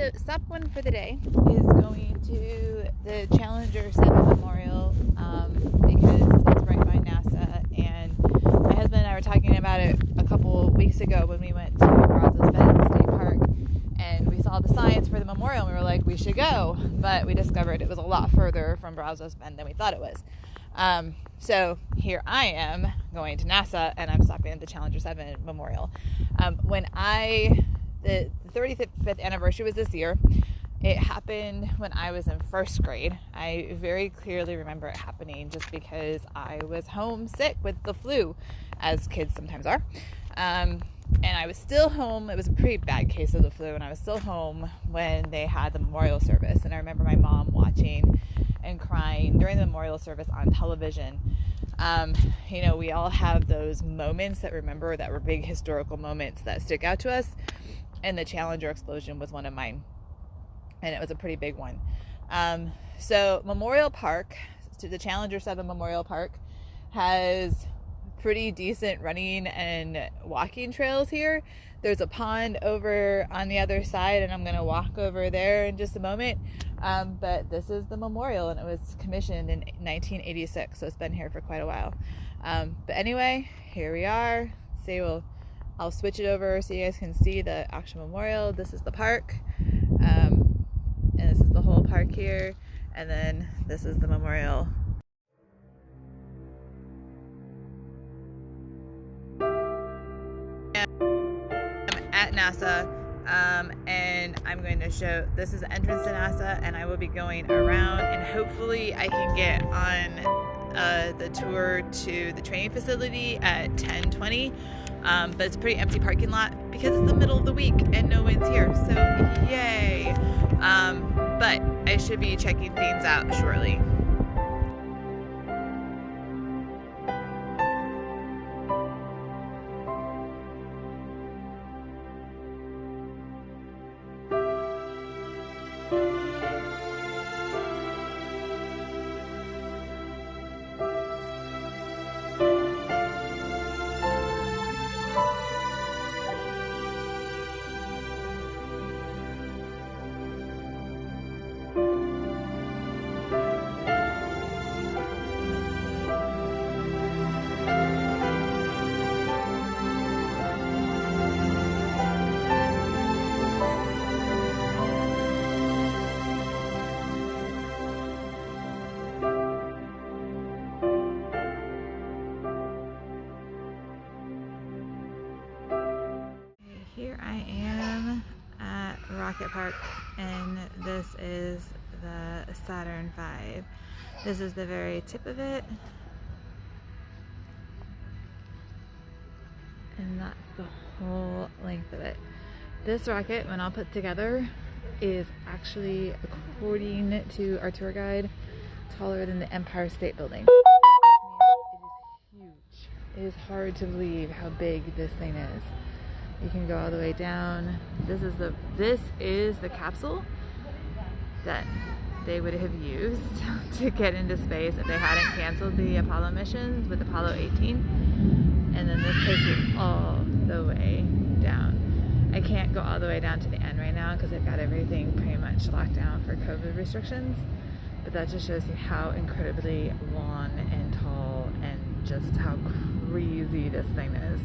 So stop one for the day is going to the Challenger 7 Memorial because it's right by NASA, and my husband and I were talking about it a couple weeks ago when we went to Brazos Bend State Park, and we saw the signs for the memorial and we were like, we should go, but we discovered it was a lot further from Brazos Bend than we thought it was. So here I am going to NASA, and I'm stopping at the Challenger 7 Memorial. The 35th anniversary was this year. It happened when I was in first grade. I very clearly remember it happening just because I was homesick with the flu, as kids sometimes are. And I was still home. It was a pretty bad case of the flu, and I was still home when they had the memorial service. And I remember my mom watching and crying during the memorial service on television. We all have those moments that were big historical moments that stick out to us. And the Challenger explosion was one of mine. And it was a pretty big one. So Memorial Park, the Challenger 7 Memorial Park, has pretty decent running and walking trails here. There's a pond over on the other side, and I'm going to walk over there in just a moment. But this is the memorial, and it was commissioned in 1986, so it's been here for quite a while. But anyway, here we are. I'll switch it over so you guys can see the actual memorial. This is the park, and this is the whole park here, and then this is the memorial. I'm at NASA, and I'm going to show, this is the entrance to NASA, and I will be going around, and hopefully I can get on the tour to the training facility at 10:20. But it's a pretty empty parking lot because it's the middle of the week and no one's here, so yay. But I should be checking things out shortly. Here I am at Rocket Park, and this is the Saturn V. This is the very tip of it, and that's the whole length of it. This rocket, when all put together, is actually, according to our tour guide, taller than the Empire State Building. It is huge. It is hard to believe how big this thing is. You can go all the way down. This is the capsule that they would have used to get into space if they hadn't canceled the Apollo missions with Apollo 18. And then this takes it all the way down. I can't go all the way down to the end right now because they've got everything pretty much locked down for COVID restrictions. But that just shows you how incredibly long and tall and just how crazy this thing is.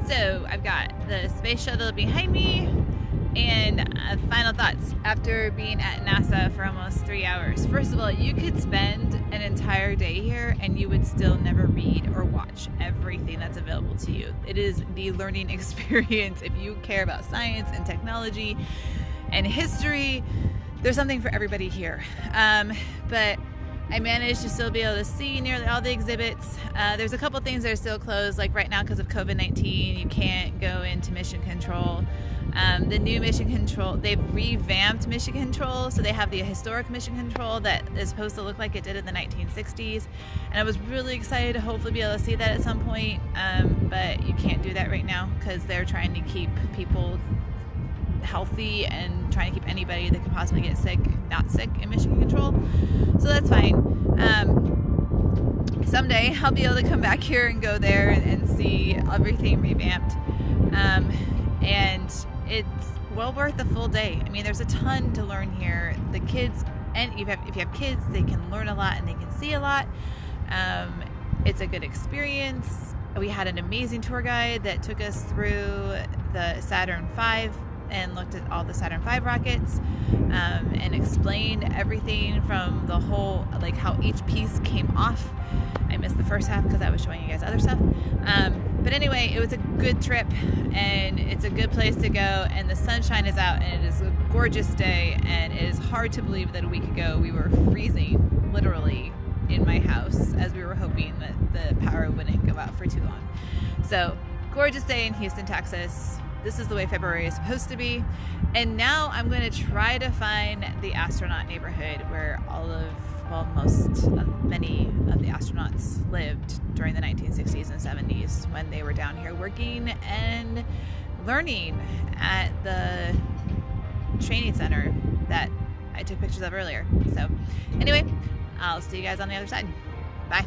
So I've got the space shuttle behind me, and final thoughts after being at NASA for almost 3 hours. First of all, you could spend an entire day here and you would still never read or watch everything that's available to you. It is the learning experience. If you care about science and technology and history, there's something for everybody here. But I managed to still be able to see nearly all the exhibits. There's a couple things that are still closed, like right now because of COVID-19, you can't go into Mission Control. The new Mission Control, they've revamped Mission Control, so they have the historic Mission Control that is supposed to look like it did in the 1960s, and I was really excited to hopefully be able to see that at some point, but you can't do that right now because they're trying to keep people healthy and trying to keep anybody that could possibly get sick not sick in Mission Control, so that's fine. Someday I'll be able to come back here and go there and see everything revamped, and it's well worth the full day. I mean, there's a ton to learn here. The kids, and if you have kids, they can learn a lot and they can see a lot. It's a good experience. We had an amazing tour guide that took us through the Saturn V and looked at all the Saturn V rockets, and explained everything from the whole, like how each piece came off. I missed the first half because I was showing you guys other stuff. But anyway, it was a good trip and it's a good place to go, and the sunshine is out and it is a gorgeous day, and it is hard to believe that a week ago we were freezing literally in my house as we were hoping that the power wouldn't go out for too long. So gorgeous day in Houston, Texas. This is the way February is supposed to be. And now I'm going to try to find the Astronaut Neighborhood where many of the astronauts lived during the 1960s and 70s when they were down here working and learning at the training center that I took pictures of earlier. So anyway, I'll see you guys on the other side. Bye.